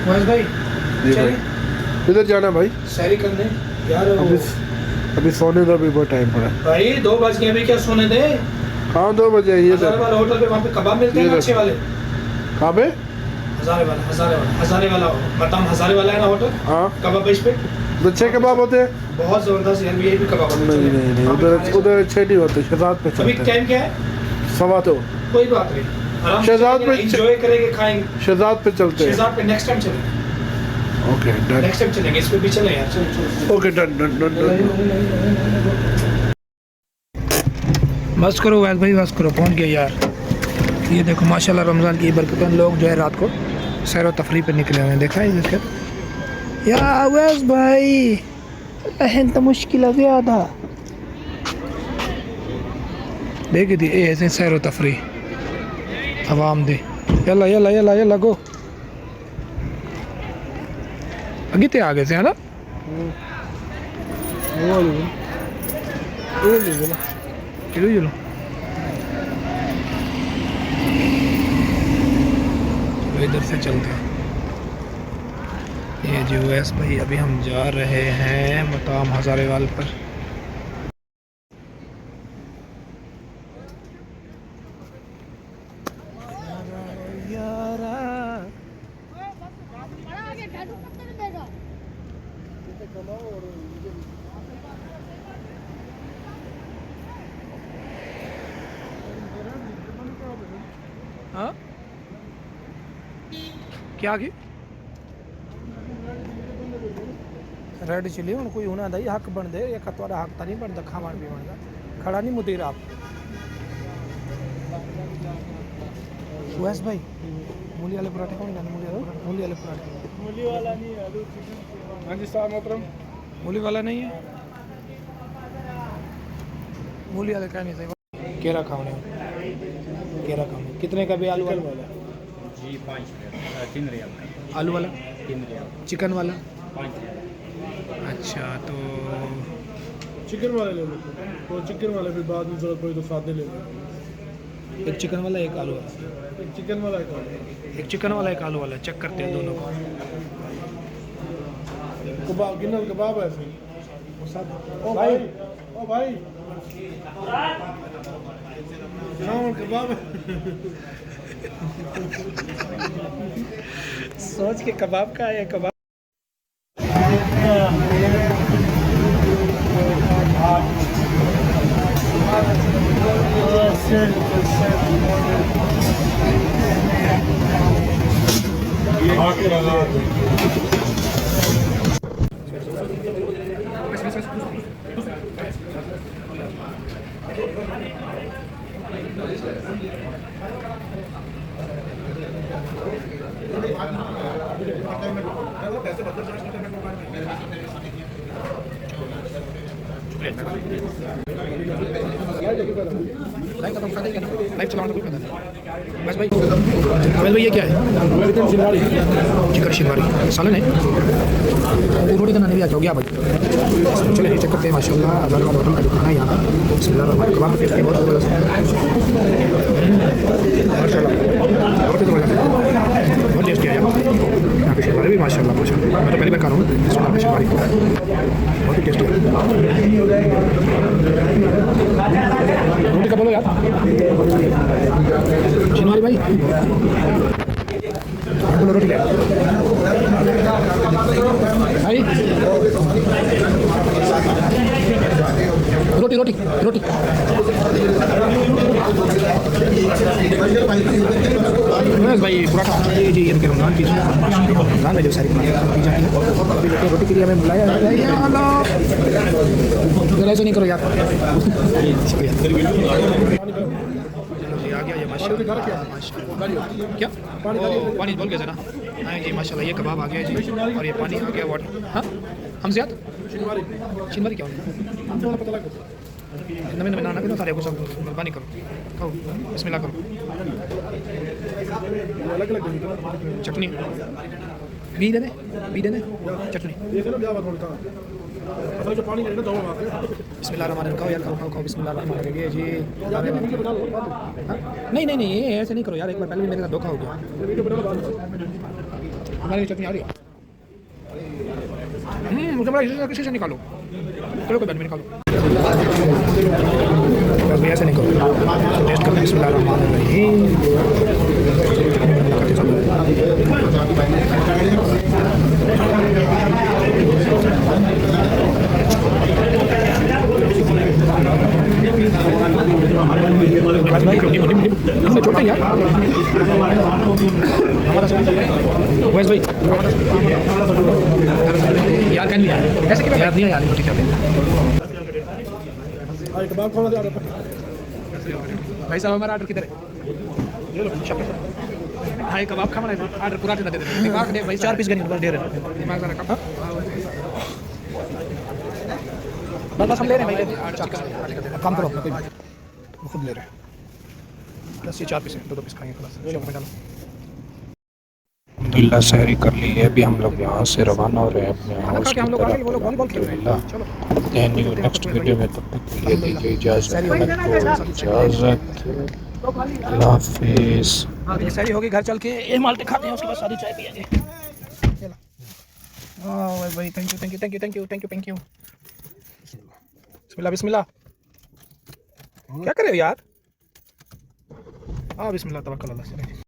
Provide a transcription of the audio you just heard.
महेश भाई जी भाई, किधर जाना भाई? सैरी करने यार। अभी सोने का भी बहुत टाइम पड़ा है भाई 2 बज गए, अभी क्या सोने दे। हाँ 2 बजे ये हज़ारे वाला होटल पे, वहाँ पे कबाब मिलते हैं ना अच्छे वाले। कहाँ पे? हज़ारे वाला बताऊँ, हज़ारे वाला है ना होटल, हाँ कबाब बेच पे अच्छे कबाब होते हैं? बहुत ज़बरदस्त यार, वीआईपी कबाब होते हैं। नहीं उधर अच्छे नहीं होते। शहजाद पे अभी चलते हैं। टाइम क्या है? 2:15। कोई बात नहीं, आराम से शहजाद पे एंजॉय करेंगे, खाएंगे। शहजाद पे चलते हैं। शहजाद पे नेक्स्ट टाइम चलेंगे, ओके डन। नेक्स्ट टाइम चलेंगे, इस पे भी चले यार। चल okay done done done done. बस करो वैस भाई, बस करो, पहुंच गए यार। ये देखो माशाल्लाह रमज़ान की बरकतन लोग जो है रात को सैर व तफरी पे निकले हुए हैं। देखा है इसके या वैस भाई अहन तो मुश्किल ज़्यादा देखी थी ऐसे सैर व तफरी आवाम दे। यला यला यला यला गो अगे ते आगे से है ना। चलो चलो इधर से चलते हैं। ये जो वैस भाई अभी हम जा रहे हैं मकाम हज़ारेवाल पर। हाँ क्या की रेड चिली हूँ कोई होना दही हक बन दे, एक थोड़ा हक तो नहीं बनता खावन पीवन का। खड़ा नहीं मुतीर आप वैस भाई। मूली वाले पराठे कौन जाने? मूली वाले पराठे। मूली वाला नहीं है। हाँ जी साहब मोहतरम। मूली वाला नहीं है, मूली वाले क्या नहीं सही। केरा खाने, केरा खाने कितने का भी? आलू वाला जी 5 रियाल 3 रियाल का। आलू वाला 3 रियाल चिकन वाला 5 रियाल। अच्छा तो चिकन वाले ले लो तो चिकन वाले फिर बाद में जरूरत पड़ी तो साथ ले लो। एक चिकन वाला एक आलू वाला, एक चिकन वाला एक आलू। एक चिकन वाला एक आलू वाला। चेक करते हैं दोनों को। कबाब गिनल कबाब है ऐसे। ओ भाई ओ भाई कबाब है। सोच के कबाब का है कबाब। लाइव चलाना कोई पता नहीं। बस भाई अवेल भाई ये क्या है? चिकन शिनवारी सालन है। वो रोटी बनाने भी आ जाओगे आप भाई। चले चेक करते हैं। माशाल्लाह हज़ारे वाला होटल का जो खाना है यहाँ का बिस्मिल्लाह रहमान कबाब टेस्ट बहुत ज़बरदस्त है माशाल्लाह। और बहुत टेस्टी है यहाँ पे शिनवारी भी माशाल्लाह माशाल्लाह। मैं तो पहली बार खा रहा हूँ शिनवारी, बहुत ही टेस्टी है। रोटी का बोलो यार शिनवारी भाई, बोलो रोटी क्या भाई? रोटी रोटी रोटी बस भाई पराठा जी जी ये रमज़ान की रमज़ान में जो सारी की जाती है रोटी के लिए हमें बुलाया है। ऐसे नहीं करो यार। आ गया ये माशाल्लाह। क्या पानी बोल गया ना? हाँ जी माशाल्लाह ये कबाब आ गया जी और ये पानी आ गया वाटर। हाँ हम ज़्यादा शिनवारी क्या होगा? नवे नवे नाना कितना सारे को सब मेहरबानी करो खाओ बिस्मिल्लाह करो। अलग अलग चटनी भी देने चटनी बिस्मिल्लाह रहमान रहीम। खाओ यार खाओ खाओ खाओ बिस्मिल्लाह रहमान रहीम। ये जी नहीं नहीं नहीं ये ऐसे नहीं करो यार। एक बार पहले भी मेरे साथ धोखा हो गया। हमारे लिए चटनी आ रही है। मुझे बड़ा किसी से निकालो, चलो कोई बात नहीं, निकालो बस भैया से निकालो। तो टेस्ट करते हैं, बिस्मिल्लाहिर्रहमानिर्रहीम। भाई छोटा यार वैस भाई यार कहीं यार ऐसे क्यों याद नहीं है यार इनको ठीक है कबाब खाना था भाई साहब हमारा ऑर्डर किधर है हाँ कबाब खाना है ऑर्डर पूरा दे दे दिमाग दे भाई 4 पीस गनी बस ढेर है दिमाग जरा कम बस हम ले रहे हैं भाई काम करो अपना कोई खुद ले रहे हैं बस ये 4 पीस है 2 पीस खाएंगे खलास चलो मैं डालो अल्हम्दुलिल्लाह सहरी कर ली है। अभी हम लोग यहाँ से रवाना हो रहे हैं अपने हाउस की हम लोग आगे बोलो तरफ। वॉलीबॉल खेल रहे हैं चलो नेक्स्ट वीडियो में, तब तक के लिए दीजिए इजाज़त। अल्लाह हाफिज़। अभी सही होगी घर चल के ये माल्टे खाते हैं उसके बाद सारी चाय पिएंगे भाई thank you thank you thank you thank you thank you thank you बिस्मिल्लाह बिस्मिल्लाह क्या कर रहे हो यार बिस्मिल्लाह तवक्कल अल्लाह से